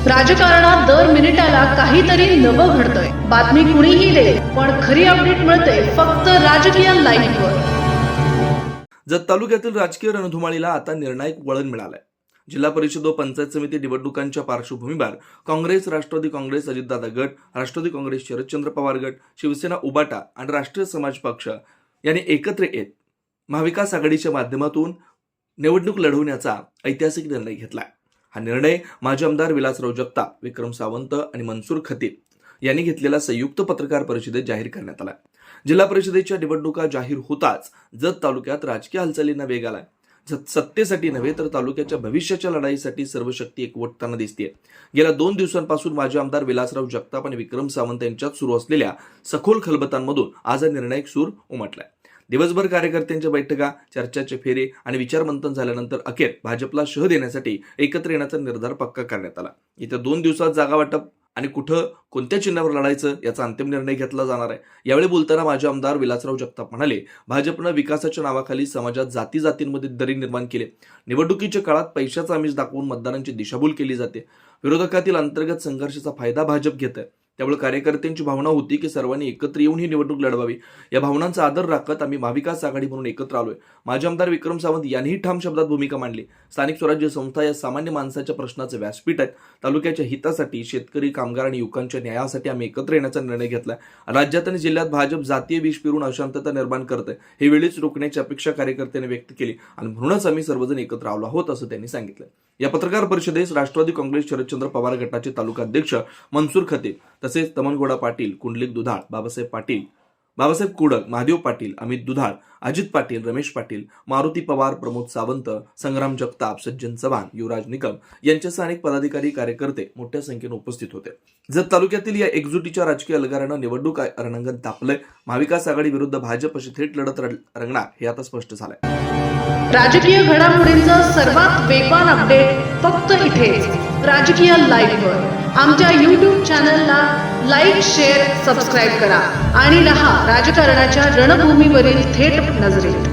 राजकारणात दर मिनिटाला काहीतरी नवं घडतंय. बातमी कुणीही दे, पण खरी अपडेट मिळते फक्त राजकीय लाईव्हवर. जत तालुक्यातील राजकीय रणधुमाळीला आता निर्णायक वळण मिळालंय. जिल्हा परिषद व पंचायत समिती निवडणुकांच्या पार्श्वभूमीवर काँग्रेस, राष्ट्रवादी काँग्रेस, अजितदादा गट, राष्ट्रवादी काँग्रेस, शरदचंद्र पवार गट, शिवसेना उबाटा आणि राष्ट्रीय समाज पक्ष यांनी एकत्र येत महाविकास आघाडीच्या माध्यमातून निवडणूक लढवण्याचा ऐतिहासिक निर्णय घेतलाय. हा निर्णय माजी आमदार विलासराव जगताप, विक्रम सावंत आणि मनसूर खतीब यांनी घेतलेल्या संयुक्त पत्रकार परिषदेत जाहीर करण्यात आला. जिल्हा परिषदेच्या निवडणुका जाहीर होताच जत तालुक्यात राजकीय हालचालींना वेग आलाय. सत्तेसाठी नव्हे तर तालुक्याच्या भविष्याच्या लढाईसाठी सर्व शक्ती एकवटताना दिसतेय. गेल्या 2 दिवसांपासून माजी आमदार विलासराव जगताप आणि विक्रम सावंत यांच्यात सुरू असलेल्या सखोल खलबतांमधून आज निर्णायक सूर उमटलाय. दिवसभर कार्यकर्त्यांच्या बैठका, चर्चाचे फेरे आणि विचारमंथन झाल्यानंतर अखेर भाजपला शह देण्यासाठी एकत्र येण्याचा निर्धार पक्का करण्यात आला. येत्या 2 दिवसात जागा वाटप आणि कुठं कोणत्या चिन्हावर लढायचं याचा अंतिम निर्णय घेतला जाणार आहे. यावेळी बोलताना माजी आमदार विलासराव जगताप म्हणाले, भाजपनं विकासाच्या नावाखाली समाजात जातीजातींमध्ये दरी निर्माण केले. निवडणुकीच्या काळात पैशाचा आमिष दाखवून मतदारांची दिशाभूल केली जाते. विरोधकातील अंतर्गत संघर्षाचा फायदा भाजप घेत आहे. त्यामुळे कार्यकर्त्यांची भावना होती की सर्वांनी एकत्र येऊन ही निवडणूक लढवावी. या भावनांचा आदर राखत आम्ही महाविकास आघाडी म्हणून एकत्र आलोय. माजी आमदार विक्रम सावंत यांनीही ठाम शब्दात भूमिका मांडली. स्थानिक स्वराज्य संस्था या सामान्य माणसाच्या प्रश्नाचे व्यासपीठ आहेत. तालुक्याच्या हितासाठी, शेतकरी, कामगार आणि युवकांच्या न्यायासाठी आम्ही एकत्र येण्याचा निर्णय घेतलाय. राज्यात आणि जिल्ह्यात भाजप जातीय विष पेरून अशांतता निर्माण करत आहे. हे वेळीच रोखण्याची अपेक्षा कार्यकर्त्यांनी व्यक्त केली आणि म्हणूनच आम्ही सर्वजण एकत्र आलो आहोत असं त्यांनी सांगितलं. या पत्रकार परिषदेस राष्ट्रवादी काँग्रेस शरदचंद्र पवार गटाचे तालुकाध्यक्ष मनसूर खतीब तसेच तमनगोडा पाटील, कुंडलिक दुधाळ, बाबासाहेब पाटील, बाबासाहेब कुडक, महादेव पाटील, अमित दुधाळ, अजित पाटील, रमेश पाटील, मारुती पवार, प्रमोद सावंत, संग्राम जगताप, सज्जन चव्हाण, युवराज निकम यांच्यासह अनेक पदाधिकारी, कार्यकर्ते मोठ्या संख्येने उपस्थित होते. जत तालुक्यातील या एकजुटीच्या राजकीय अलगारानं निवडणूक रणांगण तापलंय. महाविकास आघाडी विरुद्ध भाजप अशी थेट लढत रंगणार हे आता स्पष्ट झालंय. राजकीय घडामोडींचा सर्वात वेगवान अपडेट फक्त इथेच राजकीय लाईव्हवर. आमच्या YouTube चॅनलला लाईक, शेअर, सबस्क्राईब करा आणि रहा राजकारणाच्या रणभूमीवरील थेट नजरेत.